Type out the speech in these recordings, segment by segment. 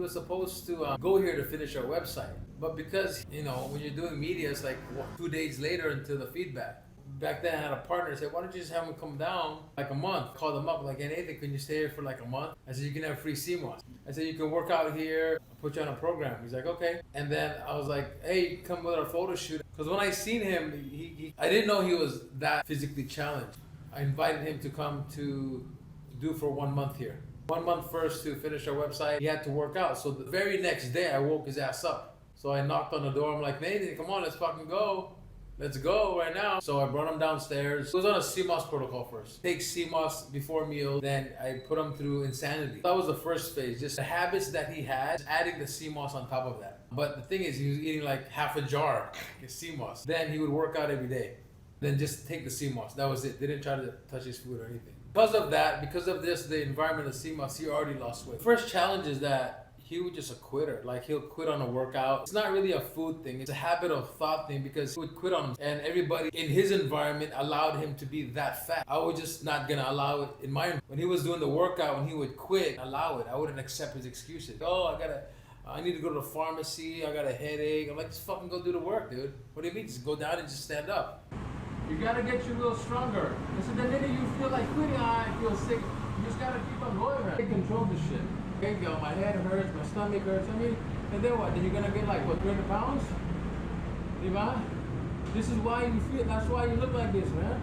was supposed to go here to finish our website. But because, when you're doing media, it's like 2 days later until the feedback. Back then I had a partner say, why don't you just have him come down like a month? Call them up like, hey Nathan, can you stay here for like a month? I said, you can have free CMOS. I said, you can work out here, I'll put you on a program. He's like, okay. And then I was like, hey, come with our photo shoot. Because when I seen him, I didn't know he was that physically challenged. I invited him to come to do for 1 month here. 1 month first to finish our website. He had to work out. So the very next day I woke his ass up. So I knocked on the door. I'm like, Nathan, come on, let's fucking go. Let's go right now. So I brought him downstairs. It was on a CMOS protocol first. Take CMOS before meal, then I put him through insanity. That was the first phase. Just the habits that he had, adding the CMOS on top of that. But the thing is, he was eating like half a jar of CMOS. Then he would work out every day. Then just take the CMOS. That was it. They didn't try to touch his food or anything. Because of that, because of this, the environment of CMOS, he already lost weight. First challenge is that he was just a quitter. Like, he'll quit on a workout. It's not really a food thing. It's a habit of thought thing, because he would quit on him. And everybody in his environment allowed him to be that fat. I was just not gonna allow it in my environment. When he was doing the workout, when he would quit, allow it. I wouldn't accept his excuses. Oh, I need to go to the pharmacy. I got a headache. I'm like, just fucking go do the work, dude. What do you mean? Just go down and just stand up. You gotta get your will stronger. And so the minute you feel like quitting, I feel sick, you just gotta keep on going, man. Take control of this shit. Okay, yo, my head hurts, my stomach hurts. And then what? Then you're gonna get like, what, 300 pounds? Diba? This is why you feel, that's why you look like this, man.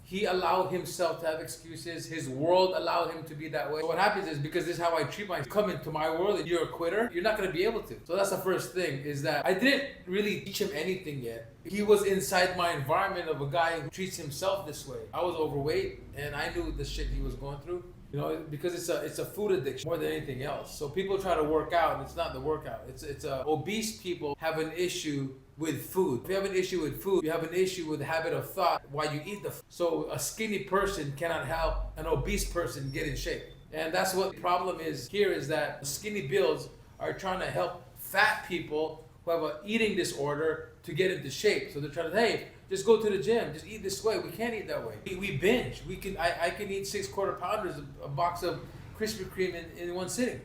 He allowed himself to have excuses. His world allowed him to be that way. So what happens is, because this is how I treat myself, come into my world and you're a quitter, you're not gonna be able to. So that's the first thing, is that I didn't really teach him anything yet. He was inside my environment of a guy who treats himself this way. I was overweight and I knew the shit he was going through. Because it's a food addiction more than anything else. So people try to work out, and it's not the workout. It's obese people have an issue with food. If you have an issue with food, you have an issue with the habit of thought while you eat the food. So a skinny person cannot help an obese person get in shape. And that's what the problem is here, is that skinny builds are trying to help fat people who have an eating disorder to get into shape. So they're trying to, hey, just go to the gym, just eat this way. We can't eat that way. We binge. I can eat 6 quarter pounders, a box of Krispy Kreme in one sitting.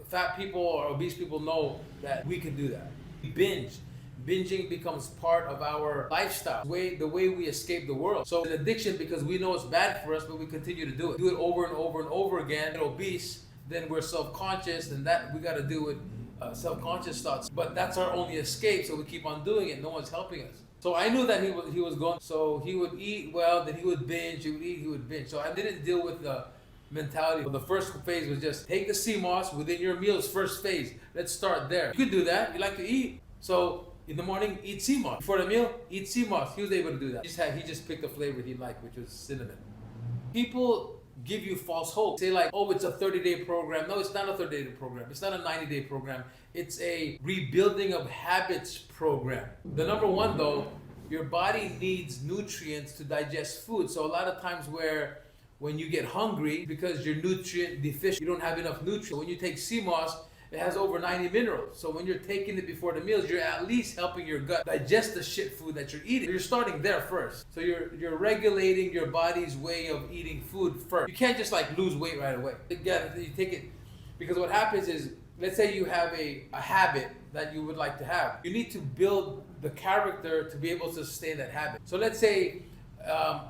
Fat people or obese people know that we can do that. We binge. Binging becomes part of our lifestyle, the way we escape the world. So it's an addiction because we know it's bad for us, but we continue to do it. Do it over and over and over again. Get obese, then we're self-conscious, and that we got to do with self-conscious thoughts. But that's our only escape, so we keep on doing it. No one's helping us. So I knew that he was going, so he would eat well, then he would binge, he would eat, he would binge. So I didn't deal with the mentality. So the first phase was just take the CMOS within your meals, first phase. Let's start there. You could do that, you like to eat. So in the morning, eat CMOS. Before the meal, eat CMOS. He was able to do that. He just picked the flavor he liked, which was cinnamon. People give you false hope. Say like, oh, it's a 30-day program. No, it's not a 30-day program. It's not a 90-day program. It's a rebuilding of habits program. The number one though, your body needs nutrients to digest food. So a lot of times when you get hungry, because you're nutrient deficient, you don't have enough nutrients. When you take CMOS, it has over 90 minerals. So when you're taking it before the meals, you're at least helping your gut digest the shit food that you're eating. You're starting there first. So you're regulating your body's way of eating food first. You can't just like lose weight right away. You take it, because what happens is, let's say you have a habit that you would like to have. You need to build the character to be able to sustain that habit. So let's say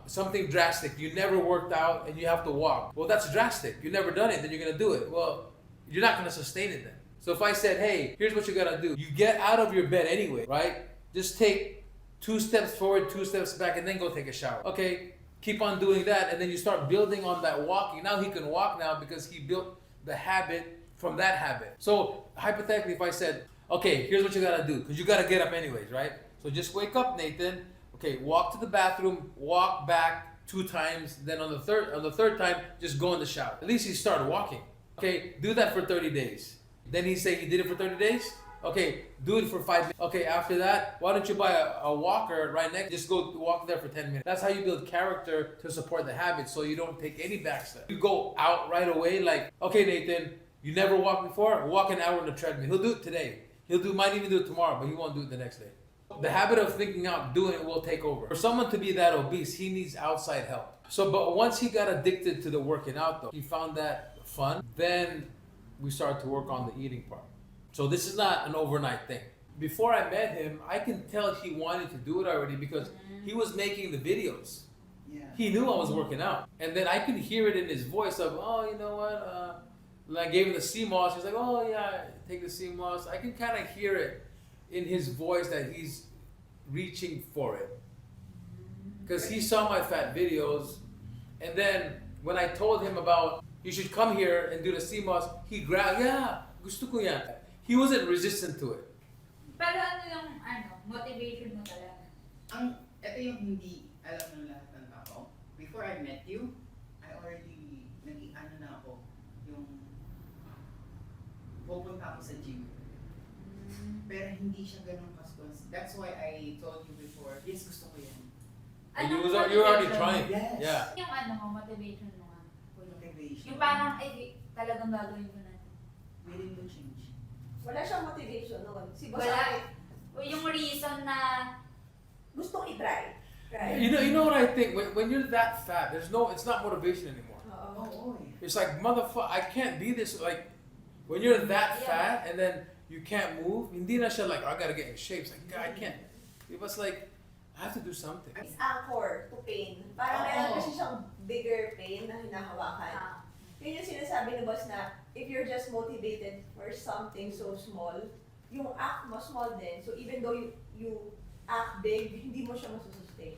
something drastic. You never worked out and you have to walk. Well, that's drastic. You've never done it, then you're gonna do it. Well, you're not gonna sustain it then. So if I said, hey, here's what you gotta do. You get out of your bed anyway, right? Just take 2 steps forward, 2 steps back, and then go take a shower. Okay, keep on doing that, and then you start building on that walking. Now he can walk now because he built the habit from that habit. So hypothetically, if I said, okay, here's what you gotta do, because you gotta get up anyways, right? So just wake up, Nathan. Okay, walk to the bathroom, walk back 2 times, then on the third time, just go in the shower. At least he started walking. Okay, do that for 30 days. Then he say he did it for 30 days? Okay, do it for 5 minutes. Okay, after that, why don't you buy a walker right next? Just go walk there for 10 minutes. That's how you build character to support the habit, so you don't take any backstep. You go out right away like, okay, Nathan, you never walked before? Walk an hour on the treadmill. He'll do it today. Might even do it tomorrow, but he won't do it the next day. The habit of thinking out, doing it will take over. For someone to be that obese, he needs outside help. So, but once he got addicted to the working out though, he found that fun, then we started to work on the eating part. So this is not an overnight thing. Before I met him, I can tell he wanted to do it already because he was making the videos. Yeah. He knew I was working out. And then I could hear it in his voice of, oh, you know what? And I gave him the sea moss. He's like, oh, yeah, take the sea moss. I can kind of hear it in his voice that he's reaching for it. Because he saw my fat videos. And then when I told him about, you should come here and do the sea moss, he grabbed, yeah, gusto ko yan. He wasn't resistant to it. Pero ano yung motivation mo talaga? Ito yung hindi alam ng lahat ng tao. Before I met you, I already, nag-ano na ako, yung pupunta ako sa gym. Pero hindi siya ganun kastos. That's why I told you before, yes, gusto ko yan. And you were already trying. Yes. Yeah. Yung motivation mo nga. Motivation. Yung parang, talagang gagawin ko na. Willing to change. Wala siyang motivation noon. Si Boss Wala. Alex, Yung reason na, gustong i-try. Right? You know what I think? When you're that fat, it's not motivation anymore. Oo. It's like, motherfucker, I can't be this, like, when you're that Yeah. fat and then you can't move, hindi na siya like, I gotta get in shape. It's like, God, I can't. It was like, I have to do something. It's anchor to pain. Parang meron kasi siyang bigger pain na hinahawakan. Yun yung sinasabi ni Boss na, if you're just motivated for something so small, yung act mo small din. So even though you act big, hindi mo siya masusustain.